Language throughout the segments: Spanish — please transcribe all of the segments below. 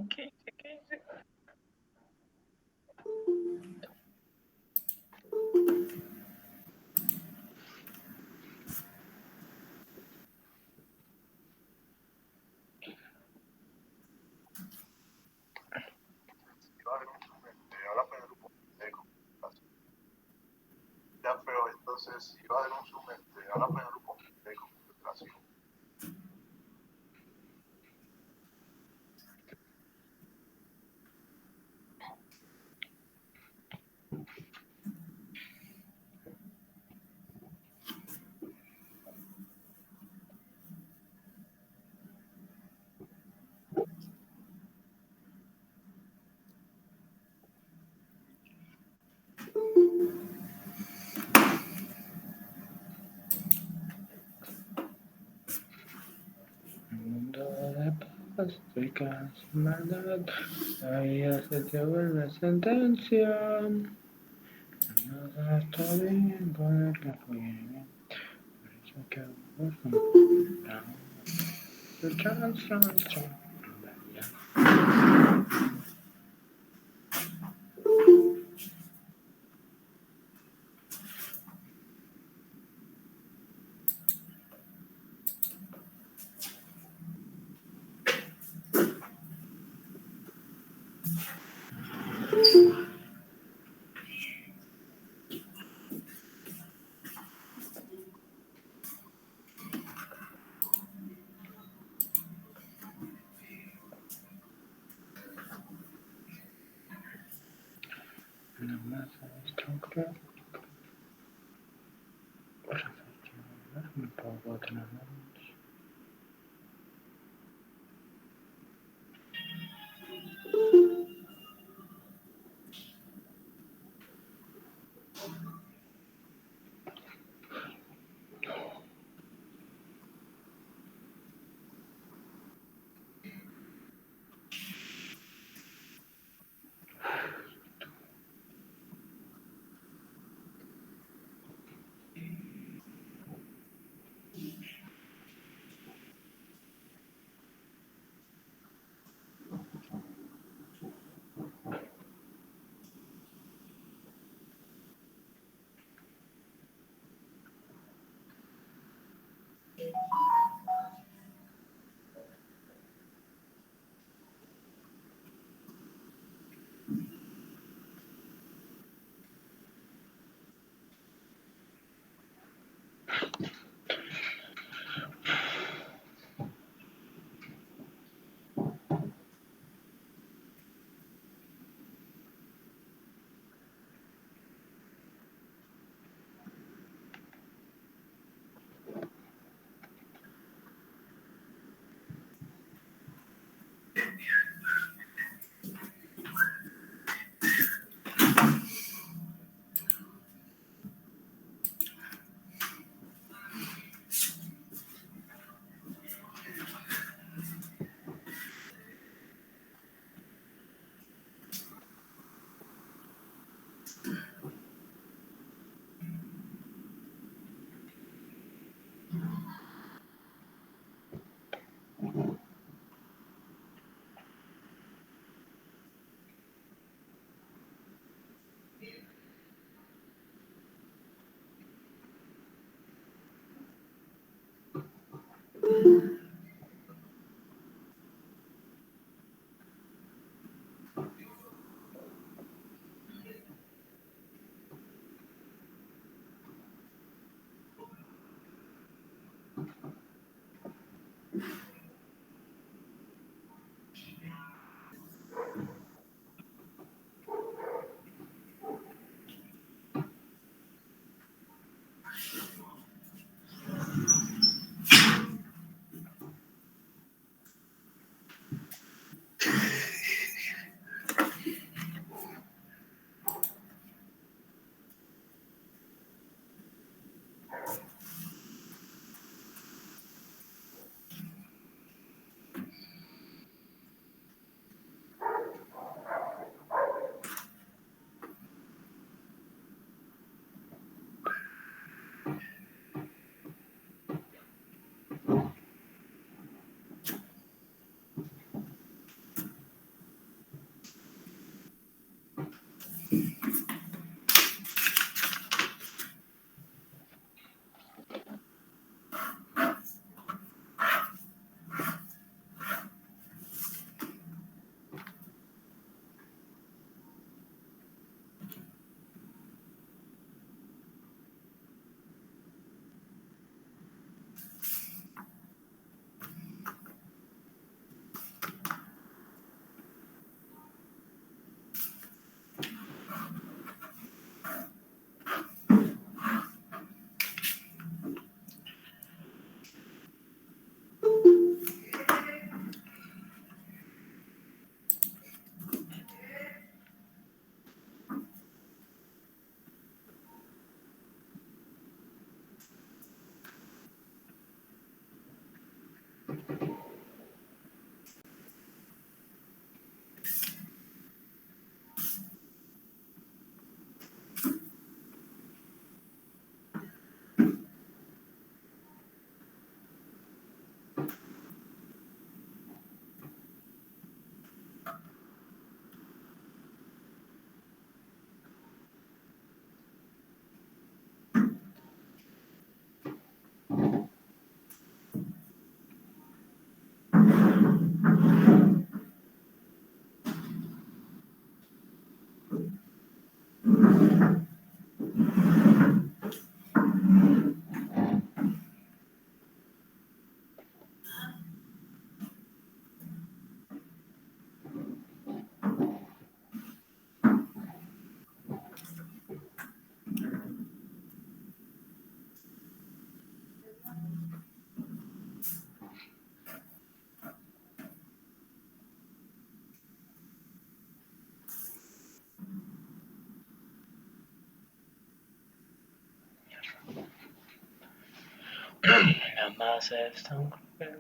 ¿Qué dice? Si va a algún mente, habla con el grupo de comunicación. Ya, pero entonces, si va a algún mente, habla con el grupo de comunicación. Mundo de paz, ricas maldad, la vida se te vuelve sentencia. No está bien poner que fue bien, por eso que vos la masa estructura, un poco de la La masa es tan cruel.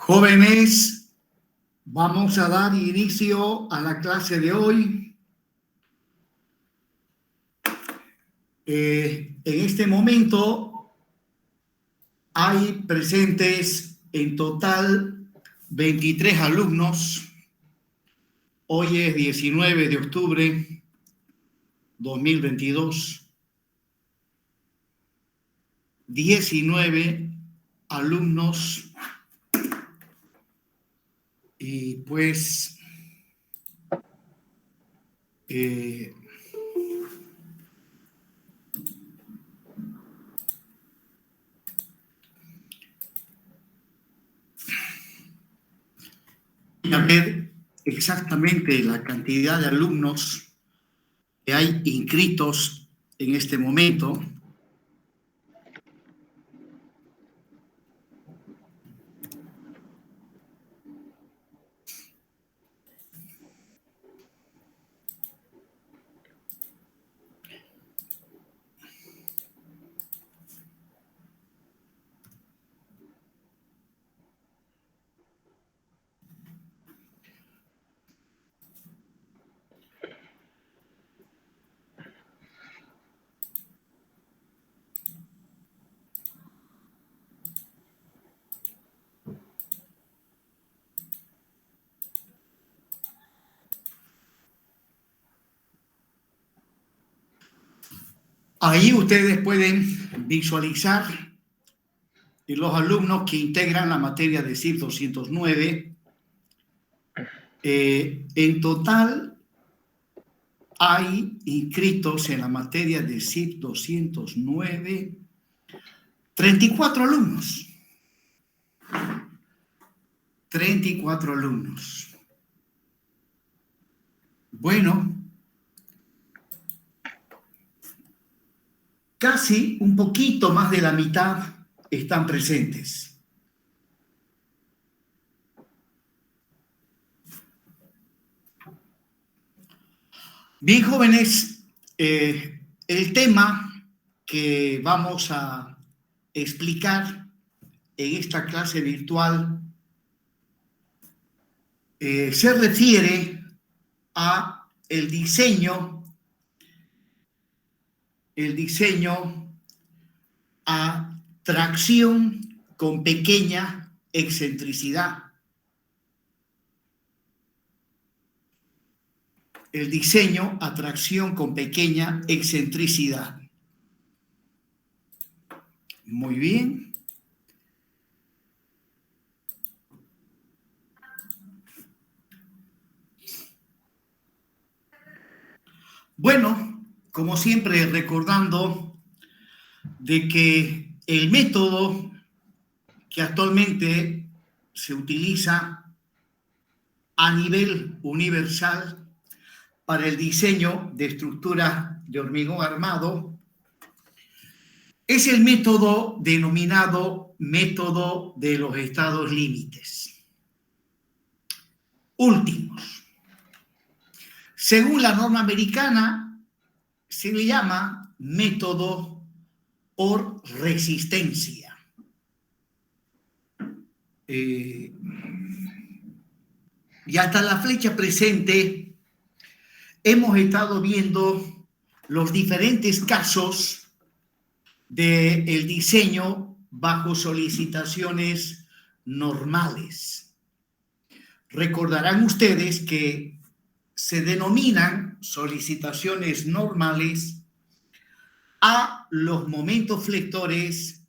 Jóvenes, vamos a dar inicio a la clase de hoy. En este momento hay presentes en total 23 alumnos. Hoy es 19 de octubre 2022. 19 alumnos. Y pues a ver exactamente la cantidad de alumnos que hay inscritos en este momento. Ahí ustedes pueden visualizar los alumnos que integran la materia de CIP 209. En total hay inscritos en la materia de CIP 209 34 alumnos. 34 alumnos. Bueno, casi un poquito más de la mitad están presentes. Bien, jóvenes, el tema que vamos a explicar en esta clase virtual se refiere a el diseño a tracción con pequeña excentricidad. El diseño a tracción con pequeña excentricidad. Muy bien. Bueno, como siempre, recordando de que el método que actualmente se utiliza a nivel universal para el diseño de estructuras de hormigón armado es el método denominado método de los estados límites últimos. Según la norma americana, se le llama método por resistencia. Y hasta la fecha presente hemos estado viendo los diferentes casos del diseño bajo solicitaciones normales. Recordarán ustedes que se denominan solicitaciones normales a los momentos flectores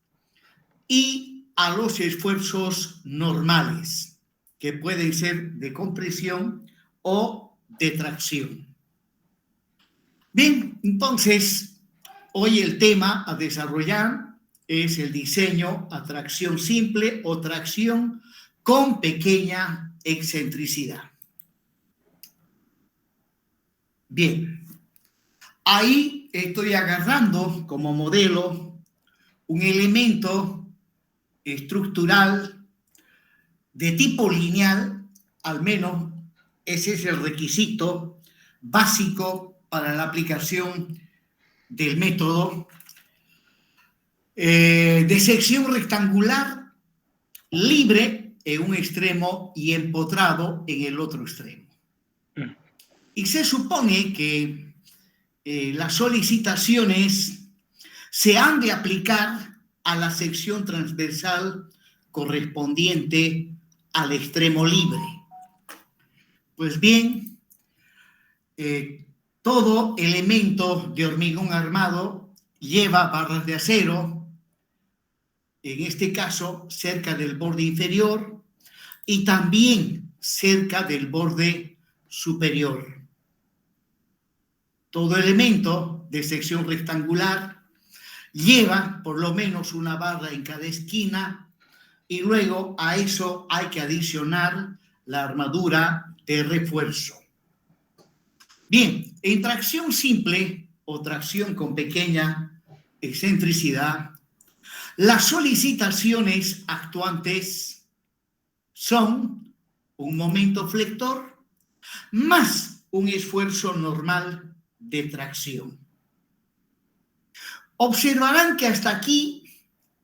y a los esfuerzos normales, que pueden ser de compresión o de tracción. Bien, entonces, hoy el tema a desarrollar es el diseño a tracción simple o tracción con pequeña excentricidad. Bien, ahí estoy agarrando como modelo un elemento estructural de tipo lineal, al menos ese es el requisito básico para la aplicación del método, de sección rectangular libre en un extremo y empotrado en el otro extremo. Y se supone que las solicitaciones se han de aplicar a la sección transversal correspondiente al extremo libre. Pues bien, todo elemento de hormigón armado lleva barras de acero, en este caso cerca del borde inferior y también cerca del borde superior. Todo elemento de sección rectangular lleva por lo menos una barra en cada esquina y luego a eso hay que adicionar la armadura de refuerzo. Bien, en tracción simple o tracción con pequeña excentricidad, las solicitaciones actuantes son un momento flector más un esfuerzo normal de tracción. Observarán que hasta aquí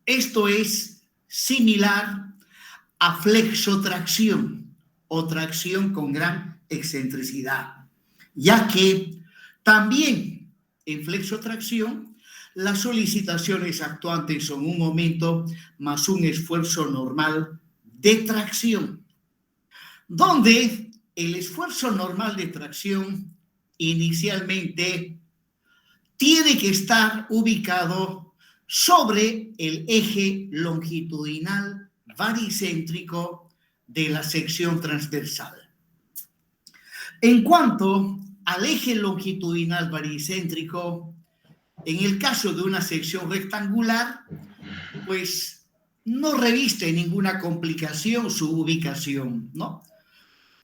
esto es similar a flexotracción o tracción con gran excentricidad, ya que también en flexotracción las solicitaciones actuantes son un momento más un esfuerzo normal de tracción, donde el esfuerzo normal de tracción inicialmente tiene que estar ubicado sobre el eje longitudinal baricéntrico de la sección transversal. En cuanto al eje longitudinal baricéntrico, en el caso de una sección rectangular, pues no reviste ninguna complicación su ubicación, ¿no?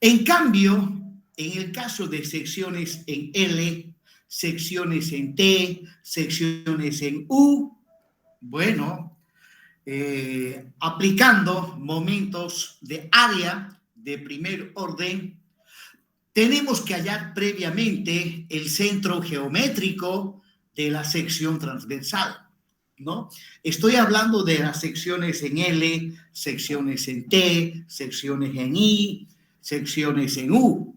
En cambio, en el caso de secciones en L, secciones en T, secciones en U, bueno, aplicando momentos de área de primer orden, tenemos que hallar previamente el centro geométrico de la sección transversal, ¿no? Estoy hablando de las secciones en L, secciones en T, secciones en I, secciones en U,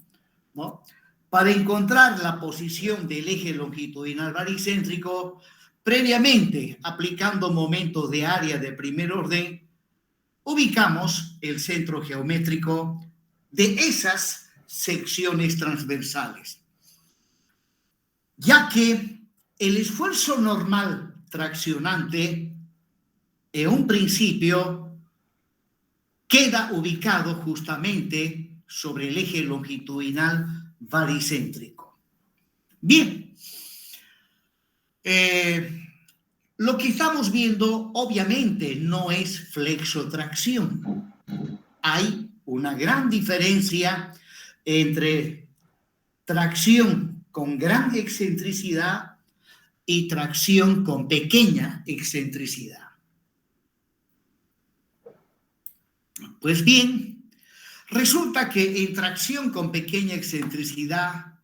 ¿no? Para encontrar la posición del eje longitudinal baricéntrico, previamente aplicando momentos de área de primer orden, ubicamos el centro geométrico de esas secciones transversales, ya que el esfuerzo normal traccionante en un principio queda ubicado justamente sobre el eje longitudinal baricéntrico. Bien, lo que estamos viendo obviamente no es flexotracción. Hay una gran diferencia entre tracción con gran excentricidad y tracción con pequeña excentricidad. Pues bien, resulta que en tracción con pequeña excentricidad,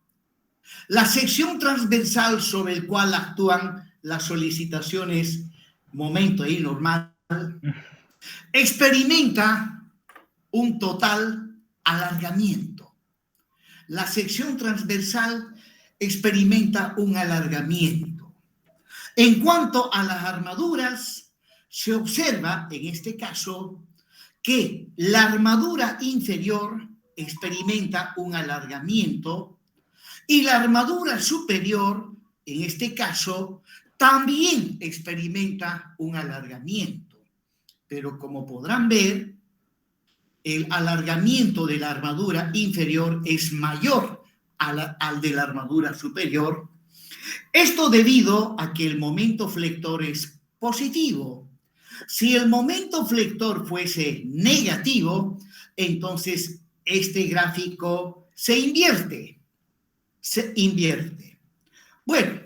la sección transversal sobre el cual actúan las solicitaciones momento y normal experimenta un total alargamiento. La sección transversal experimenta un alargamiento. En cuanto a las armaduras, se observa en este caso que la armadura inferior experimenta un alargamiento y la armadura superior, en este caso, también experimenta un alargamiento. Pero como podrán ver, el alargamiento de la armadura inferior es mayor al de la armadura superior. Esto debido a que el momento flector es positivo. Si el momento flector fuese negativo, entonces este gráfico se invierte. Bueno,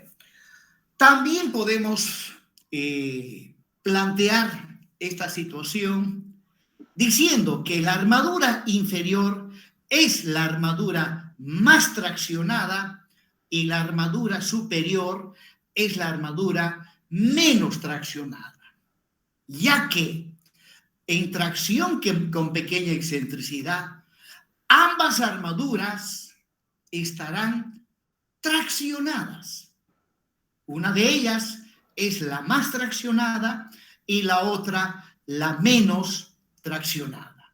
también podemos plantear esta situación diciendo que la armadura inferior es la armadura más traccionada y la armadura superior es la armadura menos traccionada, ya que en tracción con pequeña excentricidad, ambas armaduras estarán traccionadas. Una de ellas es la más traccionada y la otra la menos traccionada.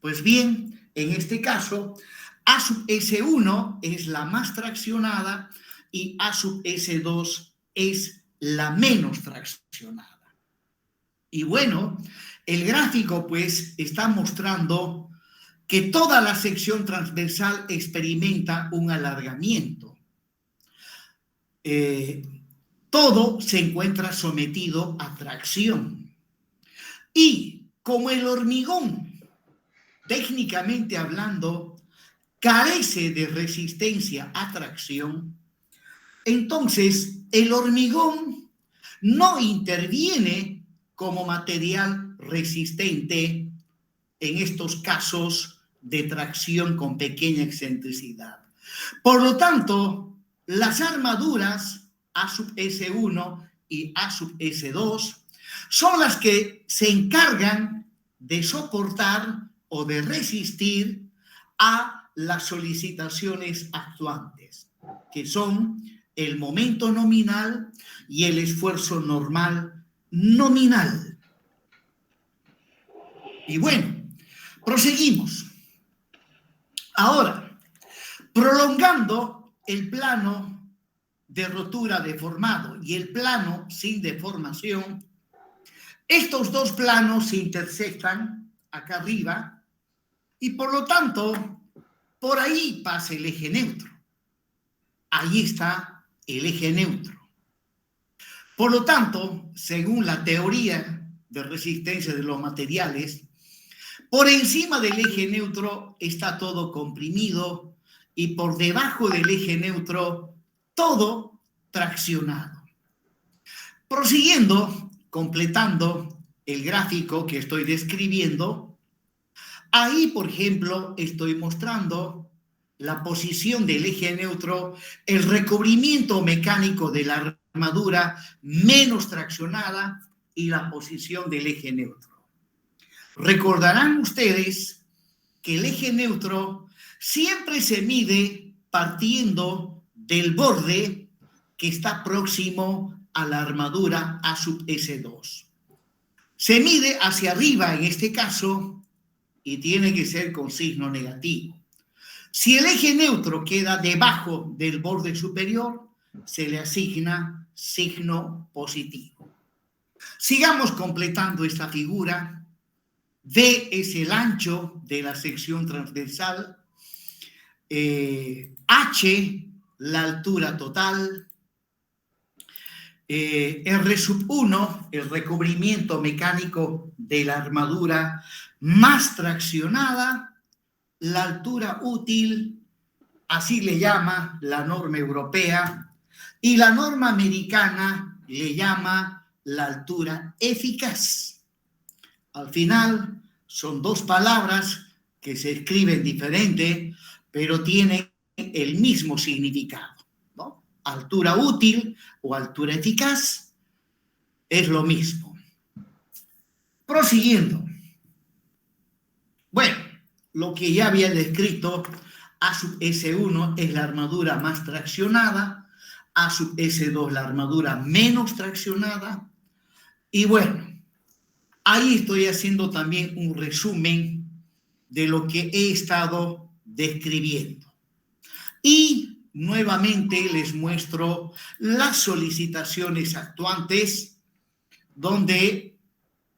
Pues bien, en este caso, A sub S1 es la más traccionada y A sub S2 es la menos traccionada. Y bueno, el gráfico pues está mostrando que toda la sección transversal experimenta un alargamiento. Todo se encuentra sometido a tracción. Y como el hormigón, técnicamente hablando, carece de resistencia a tracción, entonces el hormigón no interviene como material resistente en estos casos de tracción con pequeña excentricidad. Por lo tanto, las armaduras A sub S1 y A sub S2 son las que se encargan de soportar o de resistir a las solicitaciones actuantes, que son el momento nominal y el esfuerzo normal nominal. Y bueno, proseguimos. Ahora, prolongando el plano de rotura deformado y el plano sin deformación, estos dos planos se intersectan acá arriba y por lo tanto, por ahí pasa el eje neutro. Ahí está el eje neutro. Por lo tanto, según la teoría de resistencia de los materiales, por encima del eje neutro está todo comprimido y por debajo del eje neutro todo traccionado. Prosiguiendo, completando el gráfico que estoy describiendo, ahí, por ejemplo, estoy mostrando la posición del eje neutro, el recubrimiento mecánico de la armadura menos traccionada y la posición del eje neutro. Recordarán ustedes que el eje neutro siempre se mide partiendo del borde que está próximo a la armadura A sub S2. Se mide hacia arriba en este caso y tiene que ser con signo negativo. Si el eje neutro queda debajo del borde superior, se le asigna signo positivo. Sigamos completando esta figura. D es el ancho de la sección transversal, H la altura total, R1, el recubrimiento mecánico de la armadura más traccionada, la altura útil, así le llama la norma europea, y la norma americana le llama la altura eficaz. Al final son dos palabras que se escriben diferente, pero tienen el mismo significado, ¿no? Altura útil o altura eficaz es lo mismo. Prosiguiendo. Bueno, lo que ya había descrito, A sub S1 es la armadura más traccionada, A sub S2 la armadura menos traccionada, y bueno, ahí estoy haciendo también un resumen de lo que he estado describiendo. Y nuevamente les muestro las solicitaciones actuantes, donde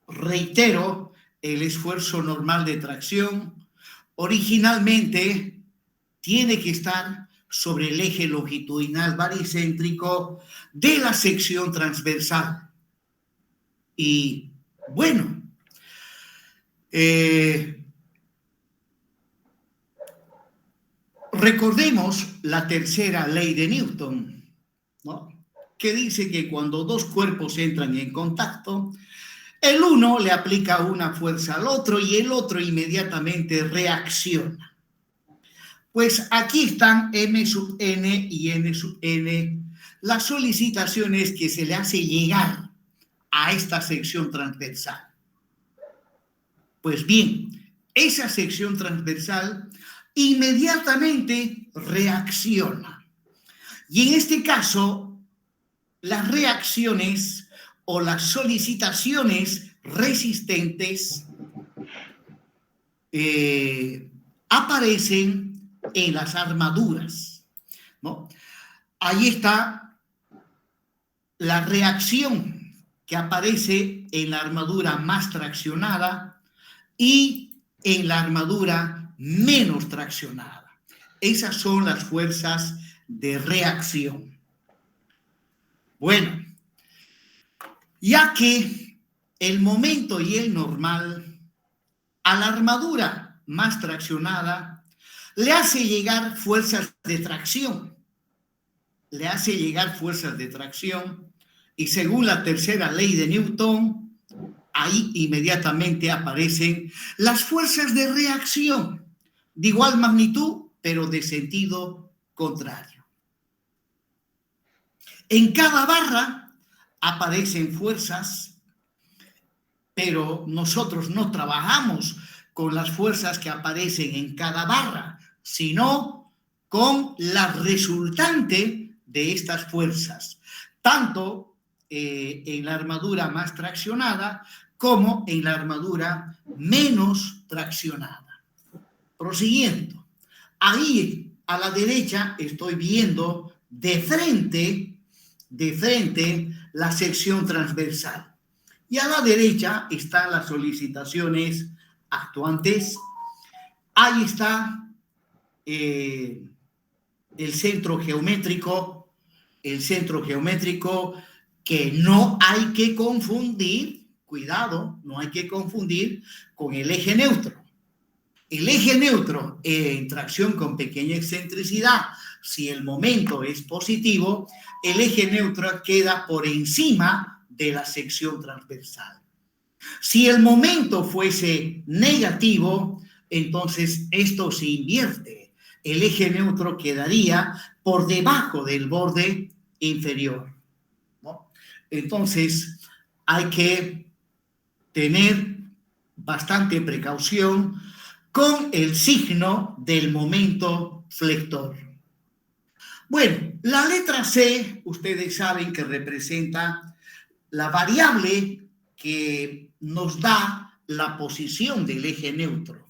reitero el esfuerzo normal de tracción. Originalmente tiene que estar sobre el eje longitudinal baricéntrico de la sección transversal. Y bueno, recordemos la tercera ley de Newton, ¿no? Que dice que cuando dos cuerpos entran en contacto, el uno le aplica una fuerza al otro y el otro inmediatamente reacciona. Pues aquí están M sub n y n sub n, las solicitaciones que se le hace llegar a esta sección transversal. Pues bien, esa sección transversal inmediatamente reacciona. Y en este caso, las reacciones o las solicitaciones resistentes aparecen en las armaduras, ¿no? Ahí está la reacción que aparece en la armadura más traccionada y en la armadura menos traccionada. Esas son las fuerzas de reacción. Bueno, ya que el momento y el normal a la armadura más traccionada le hace llegar fuerzas de tracción. Le hace llegar fuerzas de tracción y según la tercera ley de Newton, ahí inmediatamente aparecen las fuerzas de reacción de igual magnitud, pero de sentido contrario. En cada barra aparecen fuerzas, pero nosotros no trabajamos con las fuerzas que aparecen en cada barra, sino con la resultante de estas fuerzas, tanto en la armadura más traccionada como en la armadura menos traccionada. Prosiguiendo, ahí a la derecha estoy viendo de frente la sección transversal. Y a la derecha están las solicitaciones actuantes. Ahí está el centro geométrico que no hay que confundir, cuidado, no hay que confundir con el eje neutro. el eje neutro en tracción con pequeña excentricidad, si el momento es positivo, el eje neutro queda por encima de la sección transversal. Si el momento fuese negativo, entonces esto se invierte. El eje neutro quedaría por debajo del borde inferior, ¿no? Entonces hay que tener bastante precaución con el signo del momento flector. Bueno, la letra C, ustedes saben que representa la variable que nos da la posición del eje neutro.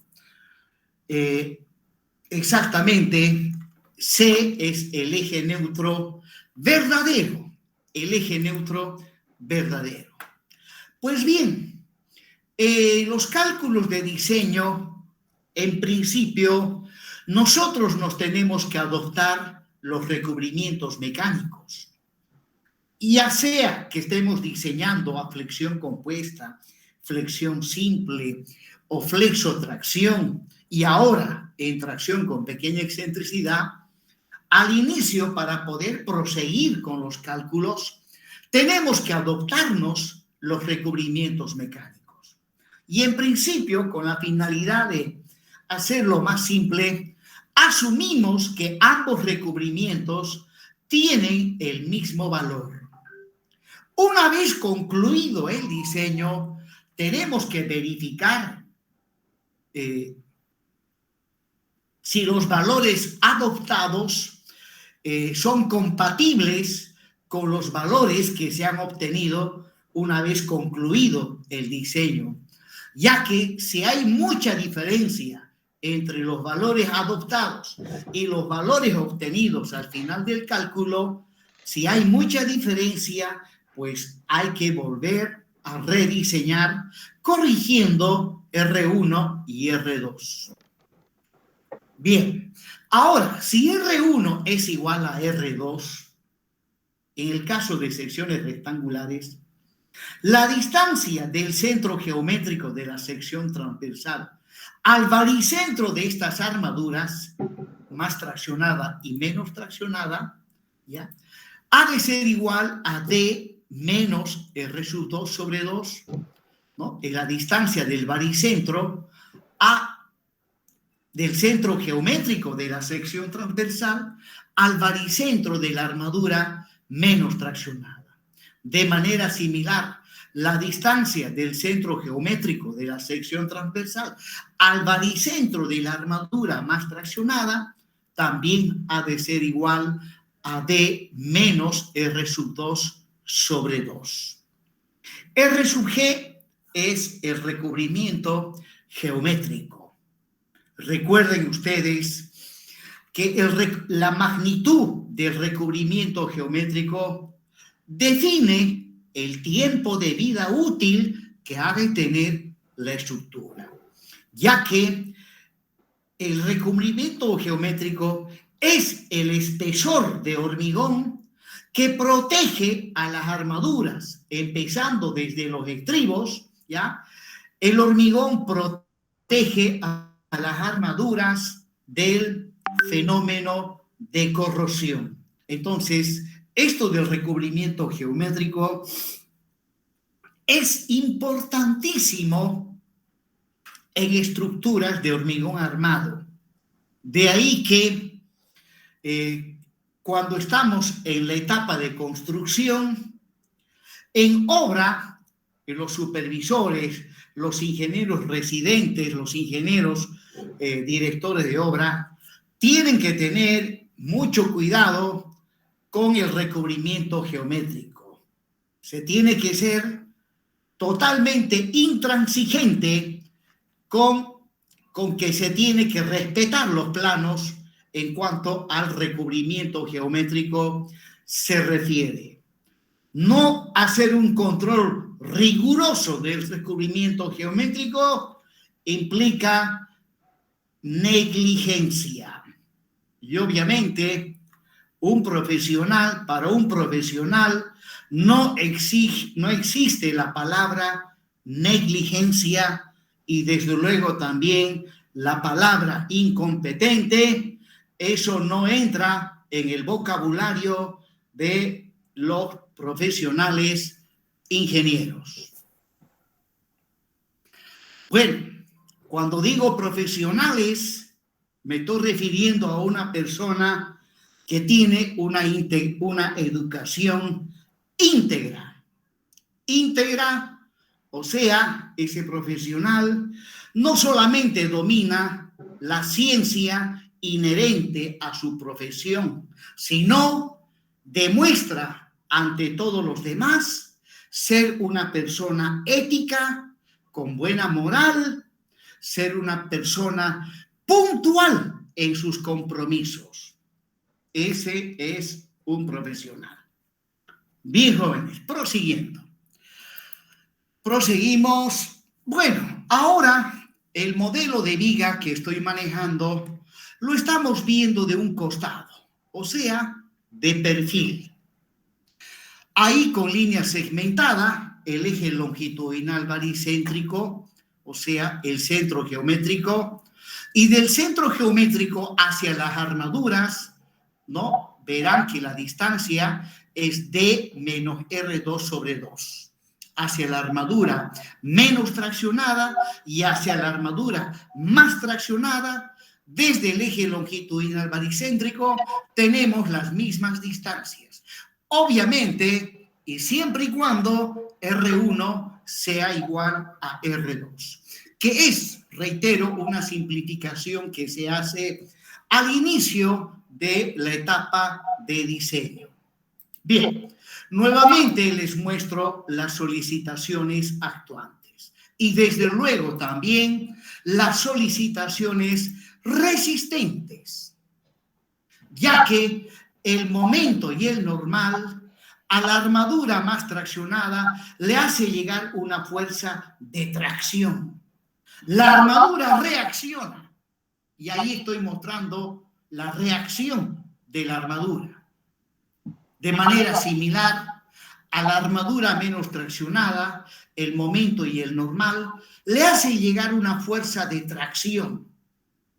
Exactamente, C es el eje neutro verdadero, el eje neutro verdadero. Pues bien, los cálculos de diseño, en principio, nosotros nos tenemos que adoptar los recubrimientos mecánicos. Ya sea que estemos diseñando a flexión compuesta, flexión simple o flexotracción, y ahora en tracción con pequeña excentricidad, al inicio, para poder proseguir con los cálculos, tenemos que adoptarnos los recubrimientos mecánicos. Y en principio, con la finalidad de hacerlo más simple, asumimos que ambos recubrimientos tienen el mismo valor. Una vez concluido el diseño, tenemos que verificar si los valores adoptados son compatibles con los valores que se han obtenido una vez concluido el diseño, ya que si hay mucha diferencia entre los valores adoptados y los valores obtenidos al final del cálculo, si hay mucha diferencia, pues hay que volver a rediseñar corrigiendo R1 y R2. Bien, ahora, si R1 es igual a R2, en el caso de secciones rectangulares, la distancia del centro geométrico de la sección transversal al baricentro de estas armaduras, más traccionada y menos traccionada, ¿ya?, ha de ser igual a D menos R sub 2 sobre 2, ¿no? En la distancia del baricentro del centro geométrico de la sección transversal al baricentro de la armadura menos traccionada. De manera similar, la distancia del centro geométrico de la sección transversal al baricentro de la armadura más traccionada también ha de ser igual a D menos R sub 2 sobre 2. R sub G es el recubrimiento geométrico. Recuerden ustedes que la magnitud del recubrimiento geométrico define el tiempo de vida útil que ha de tener la estructura, ya que el recubrimiento geométrico es el espesor de hormigón que protege a las armaduras, empezando desde los estribos, ¿ya? El hormigón protege a las armaduras del fenómeno de corrosión. Entonces, esto del recubrimiento geométrico es importantísimo en estructuras de hormigón armado. De ahí que cuando estamos en la etapa de construcción, en obra, los supervisores, los ingenieros residentes, los ingenieros directores de obra, tienen que tener mucho cuidado con el recubrimiento geométrico. Se tiene que ser totalmente intransigente con que se tiene que respetar los planos en cuanto al recubrimiento geométrico se refiere. No hacer un control riguroso del recubrimiento geométrico implica negligencia. Y obviamente, para un profesional no existe la palabra negligencia y desde luego también la palabra incompetente, eso no entra en el vocabulario de los profesionales ingenieros. Bueno, cuando digo profesionales, me estoy refiriendo a una persona que tiene una educación íntegra. Íntegra, o sea, ese profesional no solamente domina la ciencia inherente a su profesión, sino demuestra ante todos los demás ser una persona ética, con buena moral, ser una persona puntual en sus compromisos. Ese es un profesional. Bien, jóvenes, proseguimos. Bueno, ahora el modelo de viga que estoy manejando lo estamos viendo de un costado, o sea, de perfil. Ahí con línea segmentada, el eje longitudinal baricéntrico, o sea, el centro geométrico, y del centro geométrico hacia las armaduras, ¿no? Verán que la distancia es D menos R2 sobre 2. Hacia la armadura menos traccionada y hacia la armadura más traccionada, desde el eje longitudinal baricéntrico, tenemos las mismas distancias. Obviamente, y siempre y cuando R1 sea igual a R2, que es, reitero, una simplificación que se hace al inicio de la etapa de diseño. Bien, nuevamente les muestro las solicitaciones actuantes y desde luego también las solicitaciones resistentes, ya que el momento y el normal a la armadura más traccionada le hace llegar una fuerza de tracción. La armadura reacciona y ahí estoy mostrando la reacción de la armadura. De manera similar a la armadura menos traccionada, el momento y el normal le hace llegar una fuerza de tracción.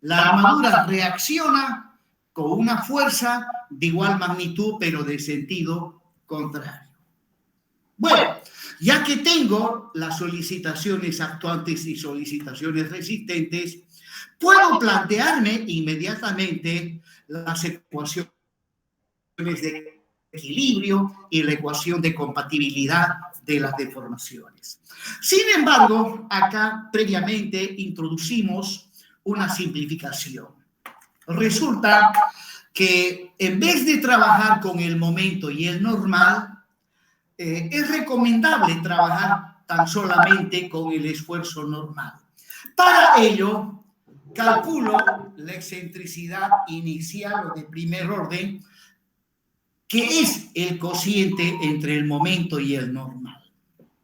La armadura reacciona con una fuerza de igual magnitud, pero de sentido contrario. Bueno, ya que tengo las solicitaciones actuantes y solicitaciones resistentes, puedo plantearme inmediatamente las ecuaciones de equilibrio y la ecuación de compatibilidad de las deformaciones. Sin embargo, acá previamente introducimos una simplificación. Resulta que en vez de trabajar con el momento y el normal, es recomendable trabajar tan solamente con el esfuerzo normal. Para ello, calculo la excentricidad inicial o de primer orden, que es el cociente entre el momento y el normal,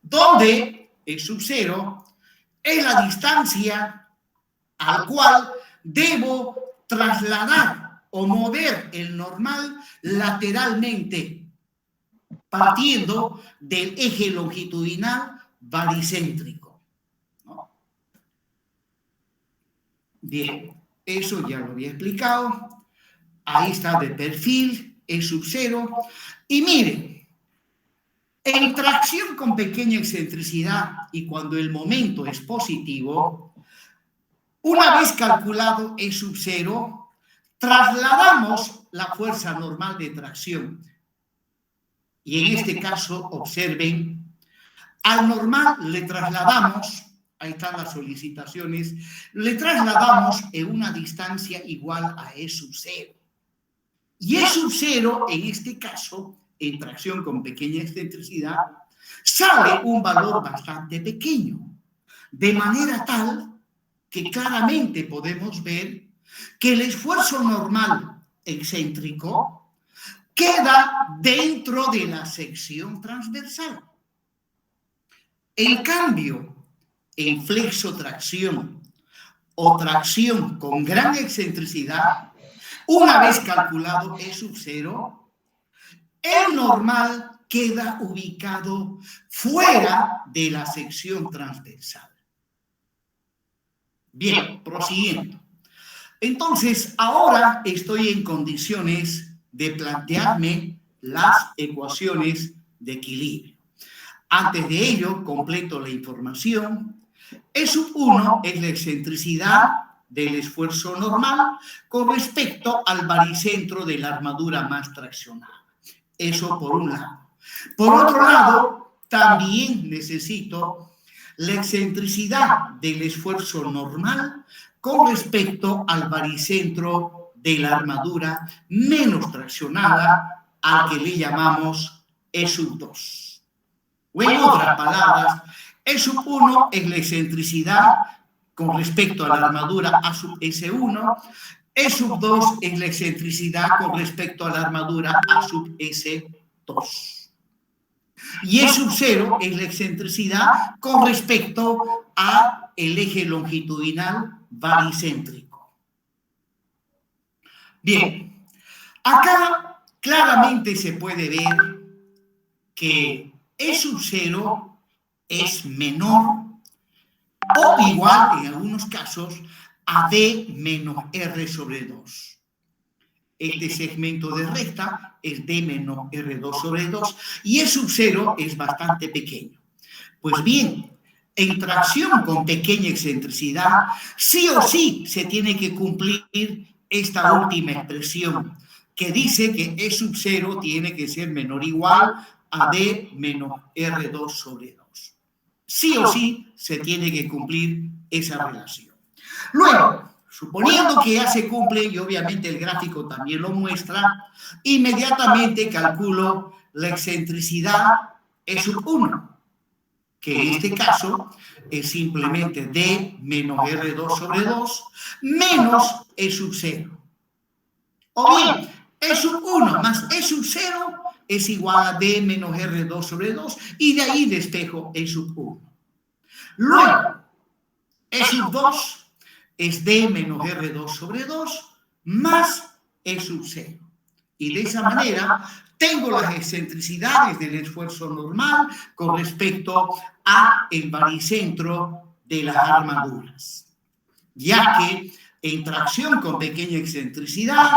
donde el sub 0 es la distancia al cual debo trasladar o mover el normal lateralmente, partiendo del eje longitudinal baricéntrico, ¿no? Bien, eso ya lo había explicado. Ahí está de perfil, E sub 0. Y miren, en tracción con pequeña excentricidad y cuando el momento es positivo, una vez calculado E sub 0, trasladamos la fuerza normal de tracción. Y en este caso, observen, al normal le trasladamos, ahí están las solicitaciones, le trasladamos en una distancia igual a E sub 0. Y E sub 0, en este caso, en tracción con pequeña excentricidad, sale un valor bastante pequeño, de manera tal que claramente podemos ver que el esfuerzo normal excéntrico queda dentro de la sección transversal. En cambio, en flexotracción o tracción con gran excentricidad, una vez calculado E sub 0, el normal queda ubicado fuera de la sección transversal. Bien, prosiguiendo. Entonces, ahora estoy en condiciones de plantearme las ecuaciones de equilibrio. Antes de ello, completo la información. E1 es la excentricidad del esfuerzo normal con respecto al baricentro de la armadura más traccionada. Eso por un lado. Por otro lado, también necesito la excentricidad del esfuerzo normal con respecto al baricentro de la armadura menos traccionada, al que le llamamos E2. O en otras palabras, E1 es la excentricidad con respecto a la armadura A sub S1, E2 es la excentricidad con respecto a la armadura A sub S2. Y E0 es la excentricidad con respecto al eje longitudinal baricéntrico. Bien, acá claramente se puede ver que E0 es menor o igual en algunos casos a D menos R sobre 2. Este segmento de recta es D menos R2 sobre 2 y E0 es bastante pequeño. Pues bien, en tracción con pequeña excentricidad, sí o sí se tiene que cumplir esta última expresión que dice que E0 tiene que ser menor o igual a D menos R2 sobre 2. Sí o sí se tiene que cumplir esa relación. Luego, suponiendo que ya se cumple, y obviamente el gráfico también lo muestra, inmediatamente calculo la excentricidad E1, que en este caso es simplemente D menos R2 sobre 2 menos E0. O bien, E1 más E0 es igual a D menos R2 sobre 2 y de ahí despejo E1. Luego, E2 es D menos R2 sobre 2 más E0. Y de esa manera tengo las excentricidades del esfuerzo normal con respecto a el baricentro de las armaduras. Ya que en tracción con pequeña excentricidad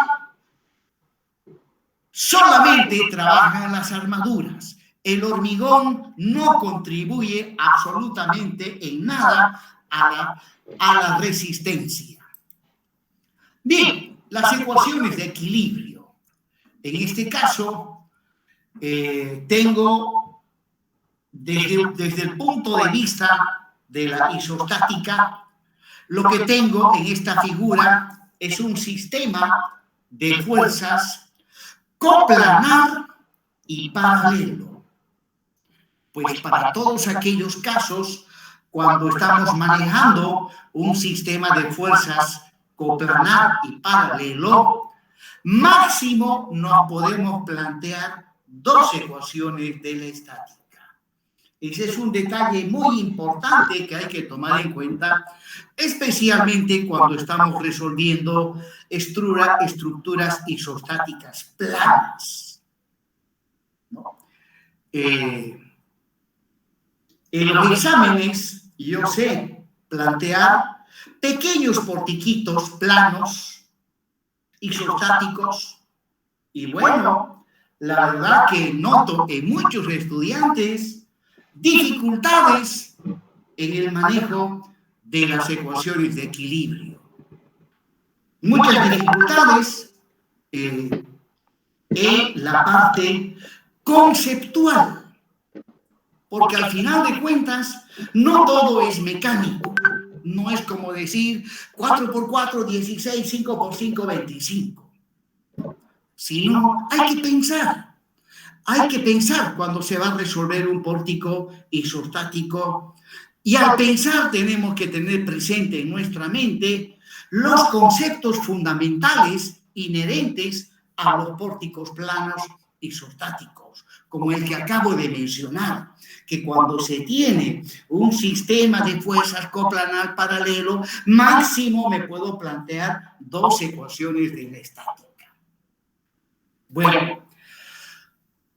solamente trabajan las armaduras. El hormigón no contribuye absolutamente en nada a la resistencia. Bien, las ecuaciones de equilibrio. En este caso, tengo desde el punto de vista de la isostática, lo que tengo en esta figura es un sistema de fuerzas coplanar y paralelo. Pues para todos aquellos casos, cuando estamos manejando un sistema de fuerzas coplanar y paralelo, máximo nos podemos plantear dos ecuaciones de la estática. Ese es un detalle muy importante que hay que tomar en cuenta, especialmente cuando estamos resolviendo estructuras isostáticas planas, ¿no? En los exámenes yo sé plantear pequeños portiquitos planos isostáticos y bueno, la verdad que noto en muchos estudiantes dificultades en el manejo de las ecuaciones de equilibrio. Muchas dificultades en la parte conceptual, porque al final de cuentas no todo es mecánico. No es como decir 4 por 4, 16, 5 por 5, 25. Sino hay que pensar. Hay que pensar cuando se va a resolver un pórtico isostático. Y al pensar tenemos que tener presente en nuestra mente los conceptos fundamentales inherentes a los pórticos planos isostáticos, como el que acabo de mencionar, que cuando se tiene un sistema de fuerzas coplanar paralelo, máximo me puedo plantear dos ecuaciones de la estática. Bueno,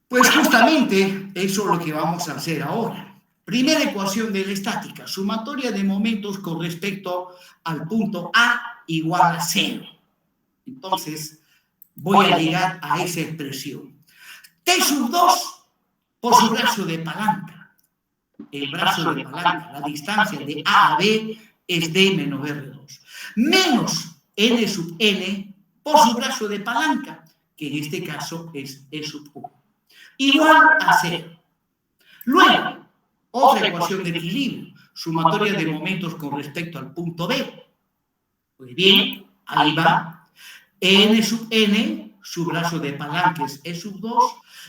pues justamente eso es lo que vamos a hacer ahora. Primera ecuación de la estática, sumatoria de momentos con respecto al punto A igual a 0. Entonces, voy a llegar a esa expresión. T sub 2 por su brazo de palanca. El brazo de palanca, la distancia de A a B es D menos R2. Menos N sub N por su brazo de palanca, que en este caso es E sub 1. Igual a 0. Luego, otra ecuación de equilibrio, sumatoria de momentos con respecto al punto B. Pues bien, ahí va. N sub N, su brazo de palanca es E sub 2,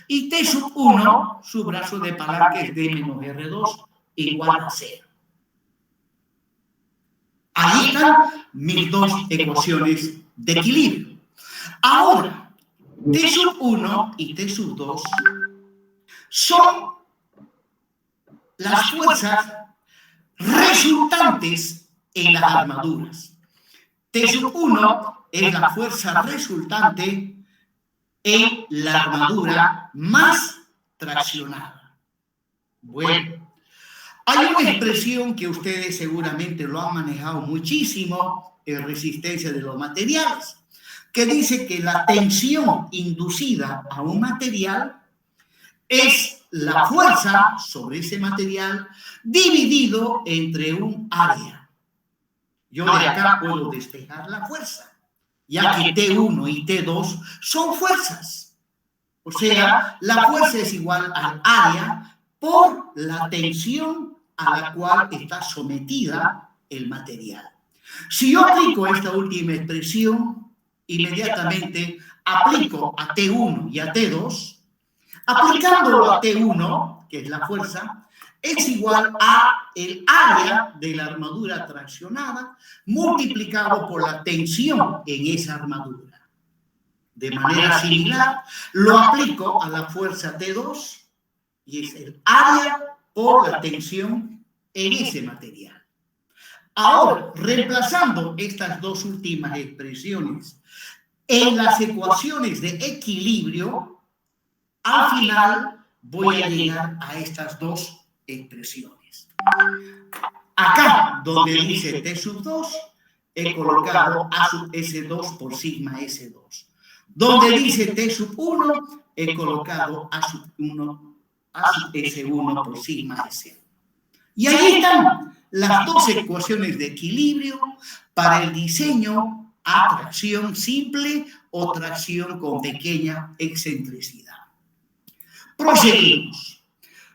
y T sub 1, su brazo de palanca es D menos R2, igual a 0. Ahí están mis dos ecuaciones de equilibrio. Ahora, T sub 1 y T sub 2 son las fuerzas resultantes en las armaduras. T sub 1 es la fuerza resultante en la armadura más traccionada. Bueno, hay una expresión que ustedes seguramente lo han manejado muchísimo en resistencia de los materiales, que dice que la tensión inducida a un material es la fuerza sobre ese material dividido entre un área. Yo de acá puedo despejar la fuerza, ya que T1 y T2 son fuerzas. O sea, la fuerza es igual al área por la tensión a la cual está sometida el material. Si yo aplico esta última expresión, inmediatamente aplico a T1 y a T2. Aplicándolo a T1, que es la fuerza, es igual a el área de la armadura traccionada multiplicado por la tensión en esa armadura. De manera similar, lo aplico a la fuerza T2 y es el área por la tensión en ese material. Ahora, reemplazando estas dos últimas expresiones en las ecuaciones de equilibrio, al final voy a llegar a estas dos expresiones. Acá, donde dice T sub 2, he colocado A sub S2 por sigma S2. Donde dice T sub 1, he colocado A sub S1 por sigma S1. Y ahí están las dos ecuaciones de equilibrio para el diseño a tracción simple o tracción con pequeña excentricidad. Proseguimos.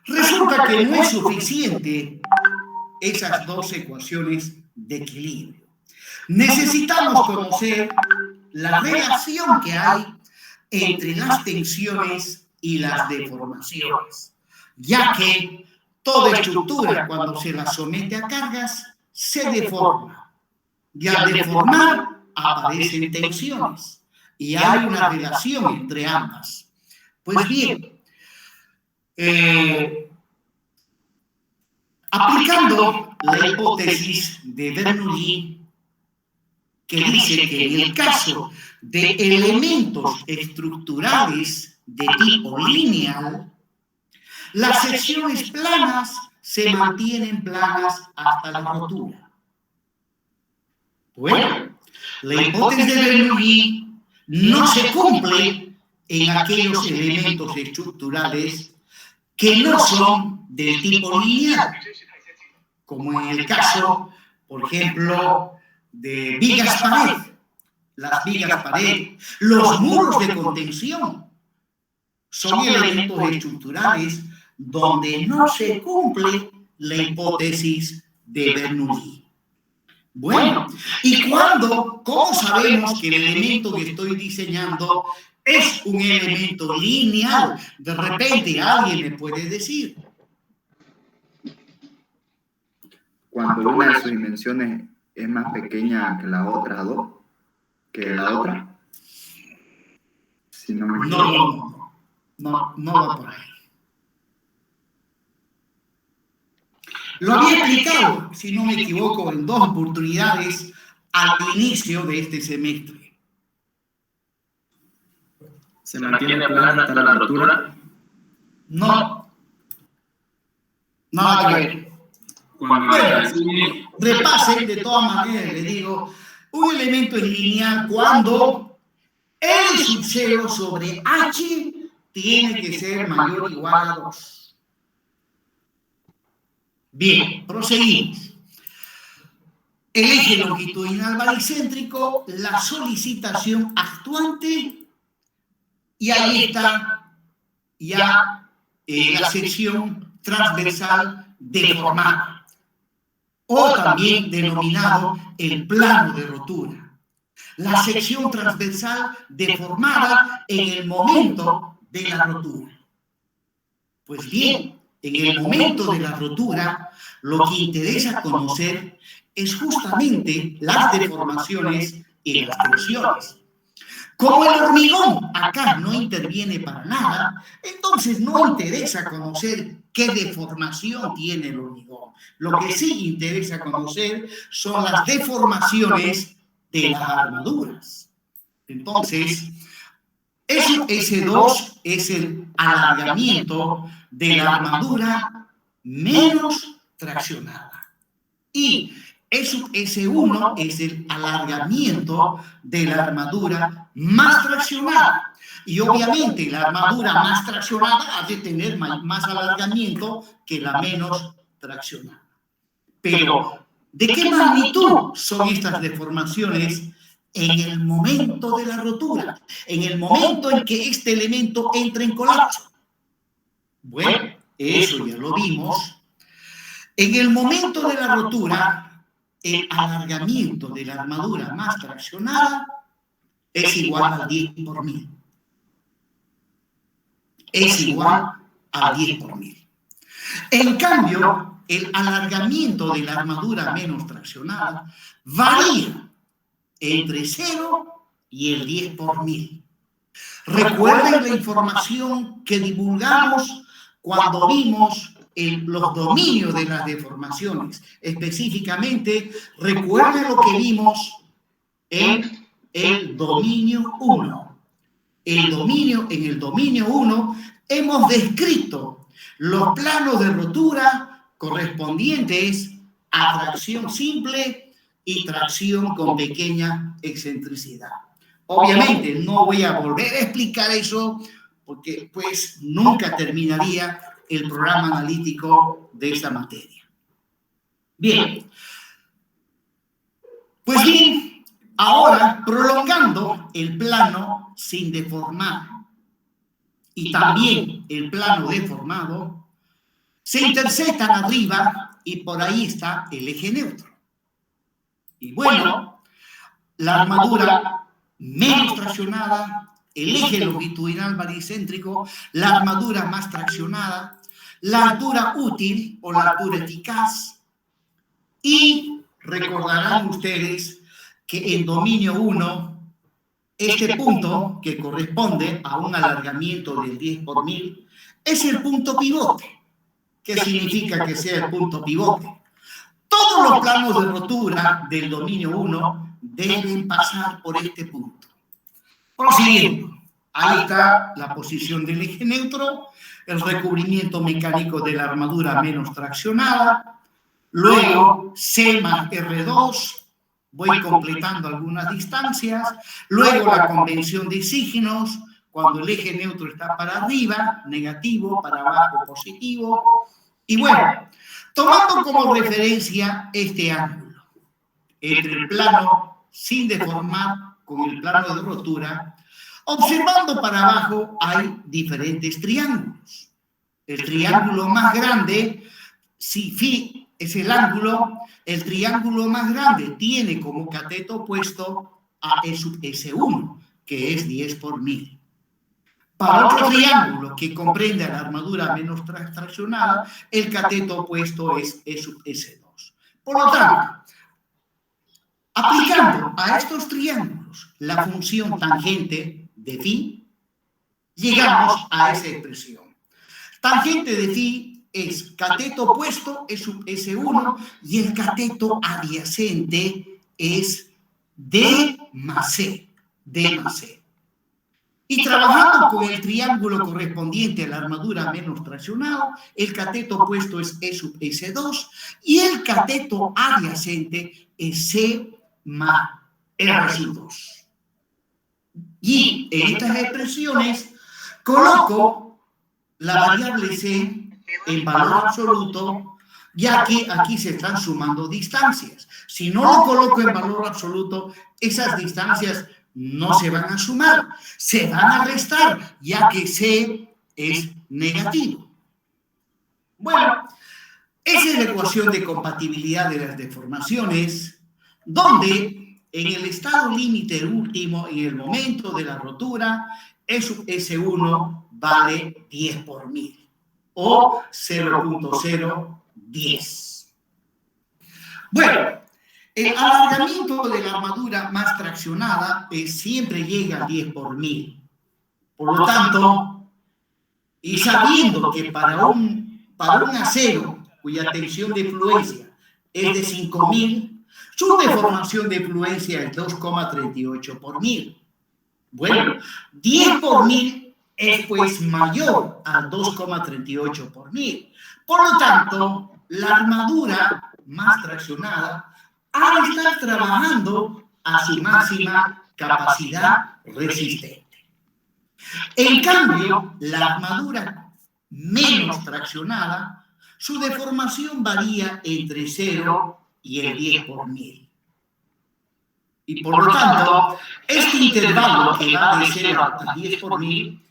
Resulta que no es suficiente esas dos ecuaciones de equilibrio. Necesitamos conocer la relación que hay entre las tensiones y las deformaciones, ya que toda estructura, cuando se la somete a cargas, se deforma. Y al deformar, aparecen tensiones. Y hay una relación entre ambas. Pues bien, aplicando la hipótesis de Bernoulli, que dice que en el caso de elementos estructurales de tipo lineal, las secciones planas se mantienen planas hasta la rotura. Bueno, la hipótesis de Bernoulli no se cumple en aquellos elementos estructurales que no son del tipo lineal, como en el caso, por ejemplo, de vigas pared, las vigas pared, los muros de contención, son elementos estructurales donde no se cumple la hipótesis de Bernoulli. Bueno, ¿y cómo sabemos que el elemento que estoy diseñando es un elemento lineal? De repente alguien me puede decir. Cuando una de sus dimensiones es más pequeña que la otra dos, si no me equivoco. No va por ahí. Lo había explicado, si no me equivoco, en dos oportunidades al inicio de este semestre. ¿Se mantiene plana hasta la rotura? No. Nada que ver. Cuando Bueno, repasen de todas maneras, les digo, un elemento es lineal cuando el subcero sobre H tiene que ser mayor o igual a 2. Bien, proseguimos. El eje longitudinal baricéntrico, la solicitación actuante, y ahí está ya la sección transversal deformada, o también denominado el plano de rotura. La sección transversal deformada en el momento de la rotura. Pues bien, en el momento de la rotura, lo que interesa conocer es justamente las deformaciones y las tensiones. Como el hormigón acá no interviene para nada, entonces no interesa conocer qué deformación tiene el hormigón. Lo que sí interesa conocer son las deformaciones de las armaduras. Entonces, S2 es el alargamiento de la armadura menos traccionada. Y S1 es el alargamiento de la armadura más traccionada. Y obviamente la armadura más traccionada ha de tener más alargamiento que la menos traccionada. Pero, ¿de qué magnitud son estas deformaciones en el momento de la rotura? En el momento en que este elemento entra en colapso. Bueno, eso ya lo vimos. En el momento de la rotura, el alargamiento de la armadura más traccionada es igual al 10 por 1000. Es igual al 10 por 1000. En cambio, el alargamiento de la armadura menos traccionada varía entre 0 y el 10 por 1000. Recuerden la información que divulgamos cuando vimos los dominios de las deformaciones. Específicamente, recuerden lo que vimos en el dominio 1. En el dominio 1 hemos descrito los planos de rotura correspondientes a tracción simple y tracción con pequeña excentricidad. Obviamente no voy a volver a explicar eso porque pues nunca terminaría el programa analítico de esta materia. Bien, pues bien, ahora prolongando el plano sin deformar y también el plano deformado, se intersectan arriba y por ahí está el eje neutro. Y bueno, la armadura menos traccionada, el eje longitudinal baricéntrico, la armadura más traccionada, la altura útil o la altura eficaz. Y recordarán ustedes que en dominio 1, este punto que corresponde a un alargamiento del 10 por 1000 es el punto pivote. ¿Qué significa que sea el punto pivote? Todos los planos de rotura del dominio 1 deben pasar por este punto. Prosiguiendo, ahí está la posición del eje neutro, el recubrimiento mecánico de la armadura menos traccionada, luego C más R2, voy completando algunas distancias, luego la convención de signos, cuando el eje neutro está para arriba, negativo, para abajo, positivo, y bueno, tomando como referencia este ángulo, entre el plano sin deformar con el plano de rotura, observando para abajo hay diferentes triángulos. El triángulo más grande, si phi es el ángulo, el triángulo más grande tiene como cateto opuesto a S1, que es 10 por 1000. Para otro triángulo que comprende a la armadura menos traccionada, el cateto opuesto es S2. Por lo tanto, aplicando a estos triángulos la función tangente de phi, llegamos a esa expresión. Tangente de phi es cateto opuesto, es S1, y el cateto adyacente es D más C. Y trabajando con el triángulo correspondiente a la armadura menos traccionado, el cateto opuesto es E sub S2 y el cateto adyacente es C más R2. Y en estas expresiones coloco la variable C en valor absoluto, ya que aquí se están sumando distancias. Si no lo coloco en valor absoluto, esas distancias no se van a sumar, se van a restar, ya que C es negativo. Bueno, esa es la ecuación de compatibilidad de las deformaciones, donde en el estado límite último, en el momento de la rotura, E sub S1 vale 10 por 1000 o 0.010. Bueno, el alargamiento de la armadura más traccionada siempre llega a 10 por 1000. Por lo tanto, y sabiendo que para un acero cuya tensión de fluencia es de 5000, su deformación de fluencia es 2,38 por 1000. Bueno, 10 por 1000 es pues mayor al 2,38 por 1000. Por lo tanto, la armadura más traccionada ha de estar trabajando a su máxima capacidad resistente. En cambio, la armadura menos traccionada, su deformación varía entre 0 y el 10 por 1000. Y por lo tanto, este intervalo que va de 0 a 10 por 1000,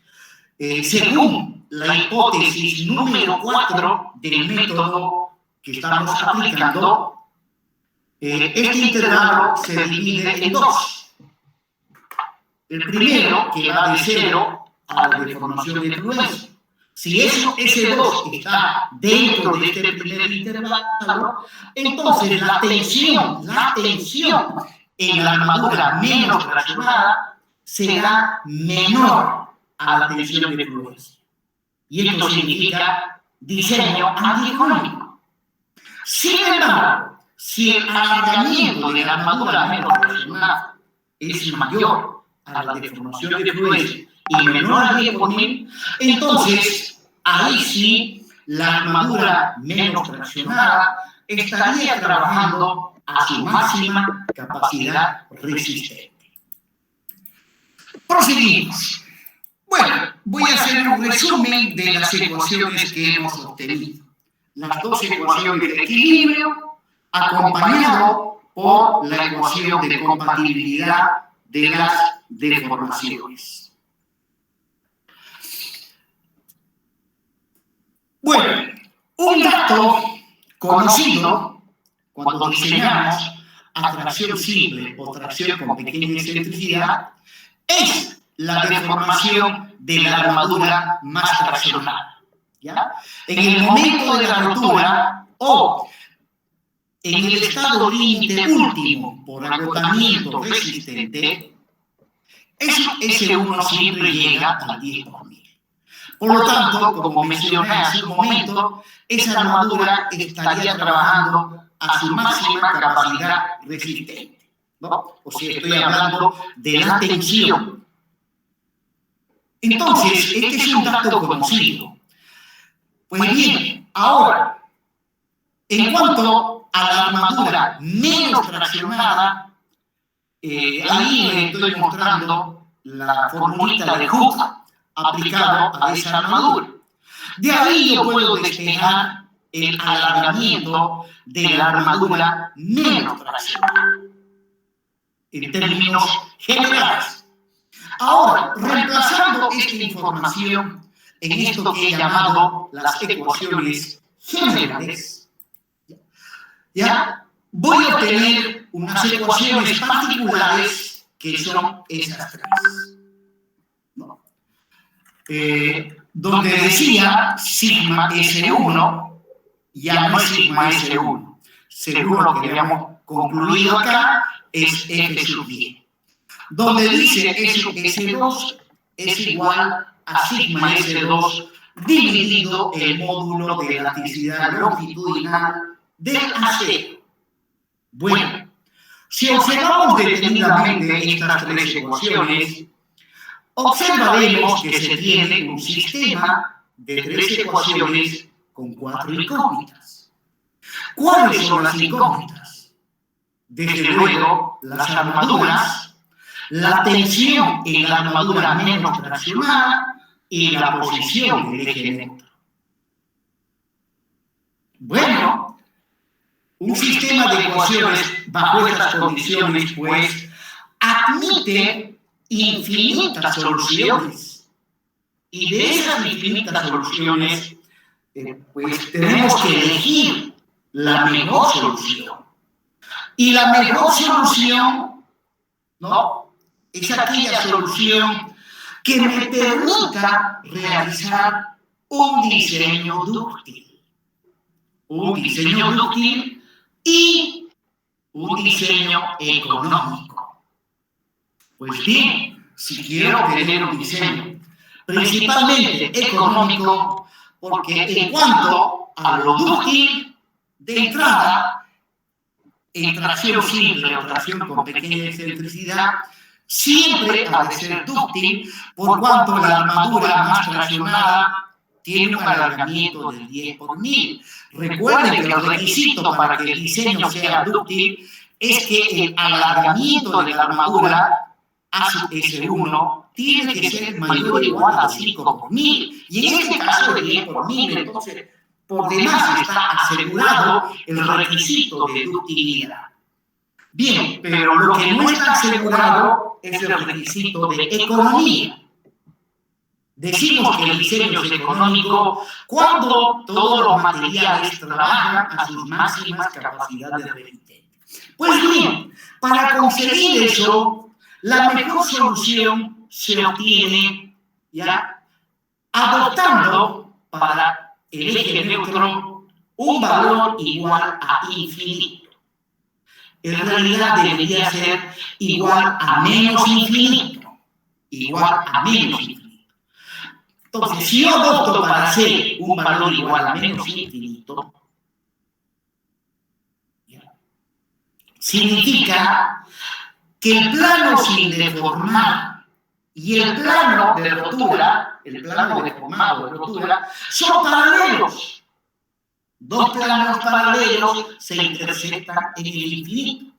según la hipótesis número 4 del método que estamos aplicando, este intervalo se divide en dos. El primero, que va de 0 a la deformación de fluencia. Si ese 2 está dentro de este primer intervalo, entonces la tensión en la armadura menos traccionada será menor a la tensión de fluencia. Y esto significa diseño anticónico. Sin embargo, si el alargamiento de la armadura menos traccionada es mayor a la deformación de fluencia y menor a 10 por 1000, entonces ahí sí la armadura menos traccionada estaría trabajando a su máxima capacidad resistente. Proseguimos. Bueno, voy a hacer un resumen de las ecuaciones que hemos obtenido. Las dos ecuaciones de equilibrio, acompañado por la ecuación de compatibilidad de las deformaciones. Bueno, un dato conocido cuando diseñamos atracción simple o tracción con pequeña excentricidad es la deformación de la armadura más traccionada. ¿Ya? En el momento de la rotura o en el estado límite último por agotamiento resistente, S1 siempre llega al 10 por 1000. Por lo tanto, como mencioné hace un momento, esa armadura estaría trabajando a su máxima capacidad resistente, ¿no? O sea, estoy hablando de la tensión. Entonces, este es un dato conocido. Pues bien, ahora, en cuanto a la armadura menos traccionada, ahí les estoy mostrando la formulita de Hooke aplicado a esa armadura. De ahí yo puedo despejar el alargamiento de la armadura menos traccionada, en términos generales. Ahora, reemplazando esta información en esto que he llamado las ecuaciones generales, ¿ya? Voy a obtener unas ecuaciones particulares que son esas tres, ¿no? Donde decía sigma S1, ya no es sigma S1. Según lo que habíamos concluido acá, es F sub 10. Donde dice S2 es igual a sigma S2 dividido el módulo de elasticidad longitudinal del acero. Bueno, si observamos detenidamente estas tres ecuaciones, observaremos que se tiene un sistema de 3 ecuaciones con 4 incógnitas. ¿Cuáles son las incógnitas? Desde luego, las armaduras, la tensión en la armadura menos traccionada y la posición del eje neutro. Bueno, un sistema de ecuaciones bajo estas condiciones, pues, admite infinitas soluciones. Y de esas infinitas soluciones, pues, tenemos que elegir la mejor solución. Y la mejor solución, ¿no?, es aquella solución que me permita realizar un diseño dúctil. Un diseño dúctil y un diseño económico. Pues bien, si quiero tener un diseño principalmente económico, porque en cuanto a lo dúctil, de entrada, en tracción simple o tracción con pequeña excentricidad, siempre ha de ser dúctil, por cuanto la armadura más traccionada tiene un alargamiento del 10 por 1000. Recuerden que el requisito para que el diseño sea dúctil es que el alargamiento de la armadura a su S1 tiene que ser mayor o igual a 5 por 1000. Y en este caso de 10 por 1000, entonces, por demás está asegurado el requisito de ductilidad. Bien, pero lo que no está asegurado es el requisito de economía. Decimos que el diseño es económico cuando todos los materiales trabajan a sus máximas capacidades de resistente. Pues bien, para conseguir eso, la mejor solución se obtiene ya adoptando para el eje neutro un valor igual a infinito. En realidad debería ser igual a menos infinito. Igual a menos infinito. Entonces, si yo adopto para C un valor igual a menos infinito, significa que el plano sin deformar y el plano de rotura, el plano deformado de rotura, son paralelos. Dos planos paralelos se intersectan en el infinito,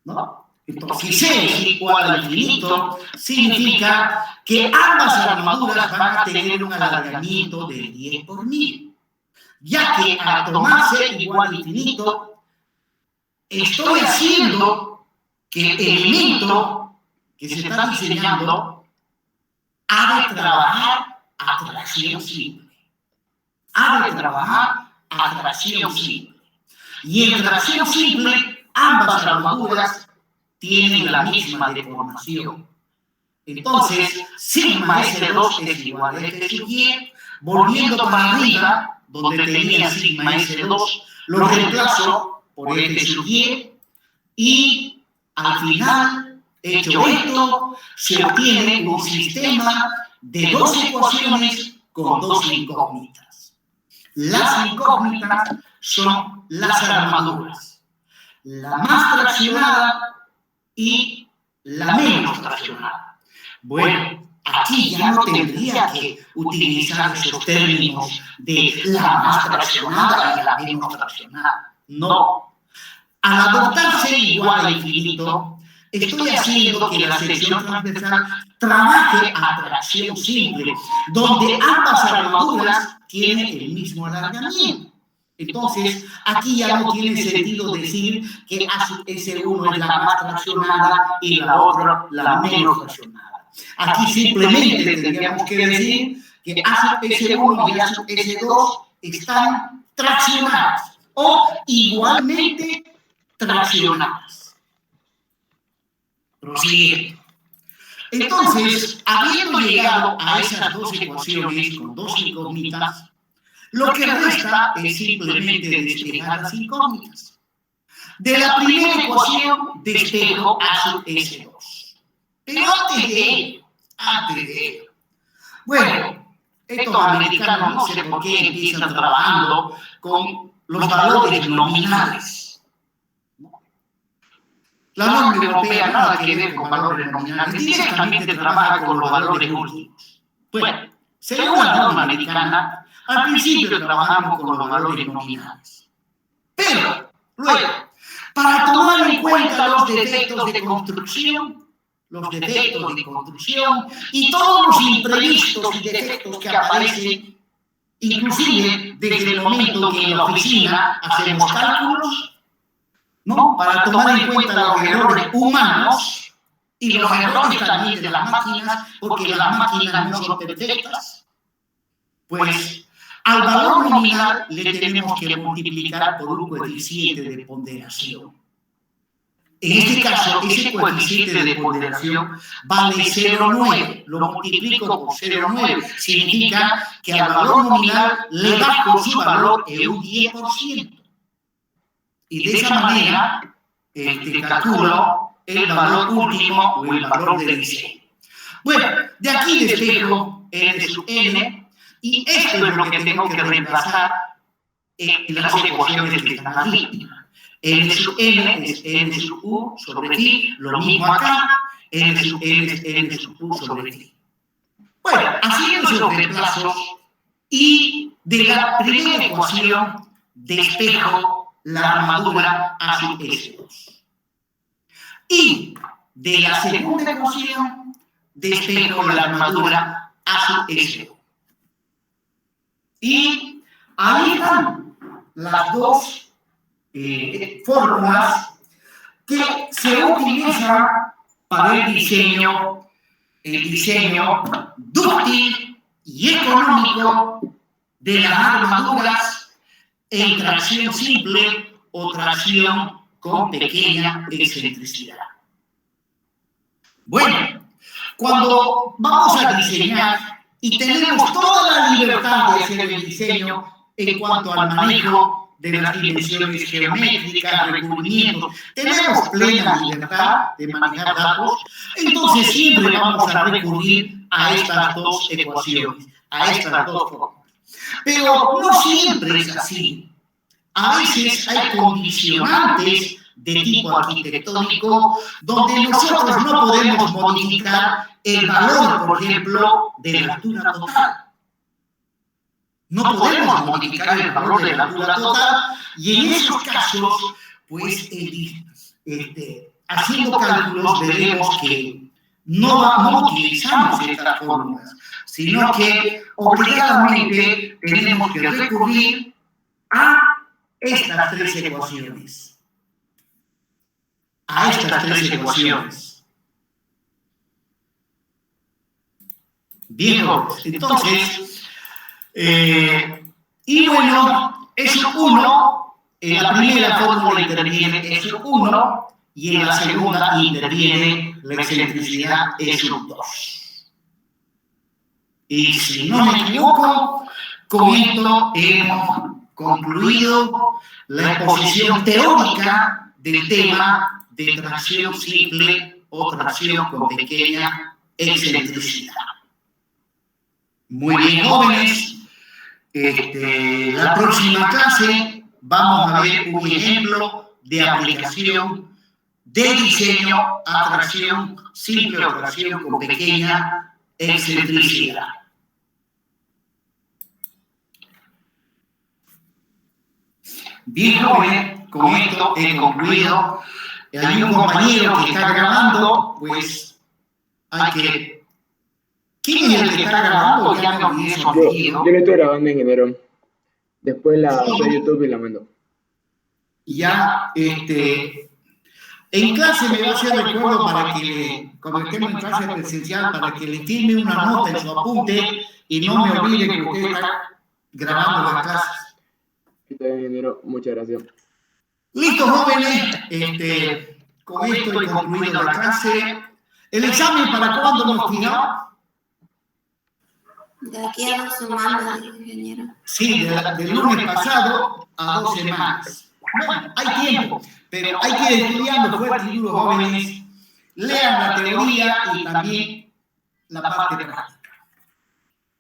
¿no? Entonces, si C es igual al infinito, significa que ambas armaduras van a tener un alargamiento de 10 por 1000. Ya que al tomar C igual al infinito, estoy haciendo que el elemento que se está diseñando ha de trabajar a tracción simple. Ha de trabajar a tracción simple. Y en tracción simple, ambas armaduras tienen la misma deformación. Entonces, sigma S2 es igual a F sub Y, volviendo para arriba, donde tenía sigma S2, lo reemplazo por F sub Y al final, hecho esto, se obtiene un sistema de dos ecuaciones con dos incógnitas. Las incógnitas son las armaduras, la más traccionada y la menos traccionada. Bueno, aquí ya no tendría que utilizar esos términos de la más traccionada y la menos traccionada. No. Al adoptarse igual al infinito, estoy haciendo que la sección transversal trabaje a tracción simple, donde ambas armaduras tienen el mismo alargamiento. Entonces, aquí ya no tiene sentido decir que A sub S1 es la más traccionada y la otra la menos traccionada. Aquí simplemente tendríamos que decir que A sub S1 y A sub S2 están traccionadas o igualmente traccionadas. Prosigue. Entonces, habiendo llegado a esas dos ecuaciones con dos incógnitas, lo que resta es simplemente despejar las incógnitas. De la primera ecuación, despejo A sub S2. Pero antes de ello, bueno, estos americanos no sé por qué empiezan trabajando con los valores nominales. La norma europea nada que ver con valores nominales, directamente trabaja con los valores últimos. Bueno, según la norma americana, al principio trabajamos con los valores nominales. Pero, luego, para tomar en cuenta los defectos de construcción y todos los imprevistos y defectos que aparecen, inclusive desde el momento que en la oficina hacemos cálculos, ¿no? Para tomar en cuenta los errores humanos y los errores también de las máquinas, porque las máquinas no son perfectas, pues al valor nominal le tenemos que multiplicar por un coeficiente de ponderación. En este caso, ese coeficiente de ponderación vale 0,9. Lo multiplico por 0,9. Significa que al valor nominal le bajo su valor en un 10%. Y de esa manera calculo el valor último o el valor de diseño. Bueno, de aquí despejo n sub n, y esto es lo que tengo que reemplazar en las ecuaciones que están aquí. N sub n es n sub u sobre phi, lo mismo acá, n sub n es n sub u sobre phi. Bueno, haciendo esos reemplazos, y de la primera ecuación despejo la armadura a sub S2. Y de la segunda ecuación despejo la armadura a sub S2. Y ahí están las dos fórmulas que se utilizan para el diseño dúctil y económico de las armaduras en tracción simple o tracción con pequeña excentricidad. Bueno, cuando vamos a diseñar y tenemos toda la libertad de hacer el diseño en cuanto al manejo de las dimensiones geométricas, recubrimientos, tenemos plena libertad de manejar datos, entonces siempre vamos a recurrir a estas dos ecuaciones, a estas dos fórmulas. Pero no siempre es así. A veces hay condicionantes de tipo arquitectónico donde nosotros no podemos modificar el valor, por ejemplo, de la altura total. No podemos modificar el valor de la altura total, y en esos casos, pues, haciendo cálculos veremos que no utilizamos estas fórmulas, sino que obligadamente tenemos que recurrir a estas tres ecuaciones. Bien, entonces, y bueno, S1, en la primera fórmula interviene S1 y en la segunda interviene la excentricidad S2. Y si no me equivoco, con esto hemos concluido la exposición teórica del tema de tracción simple o tracción con pequeña excentricidad. Muy bien, jóvenes. La próxima clase vamos a ver un ejemplo de aplicación de diseño a tracción simple o tracción con pequeña excentricidad. Bien, jóvenes, con esto he concluido. Hay un compañero que está grabando, pues hay que... ¿Quién es el que está grabando? Ya me olvidé su apellido. Yo lo estoy grabando, ingeniero. Después la subo a YouTube y la mando. Ya, en clase me va a hacer recuerdo para que, cuando estemos en clase presencial, para que le firme una nota en su apunte y no me olvide que usted está grabando las clases. Está bien, ingeniero. Muchas gracias. Listo, jóvenes. Con esto he concluido la clase. ¿El examen para cuándo nos fijamos? De aquí a 2 semanas, ingeniero. Sí, del lunes pasado a 2 semanas. Bueno, hay tiempo, pero hay que ir estudiando fuerte y duro, jóvenes. Lean la teoría y también la parte práctica.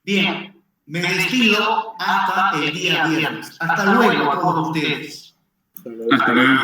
Bien, me despido hasta el día viernes. Hasta luego a todos ustedes. Hasta luego.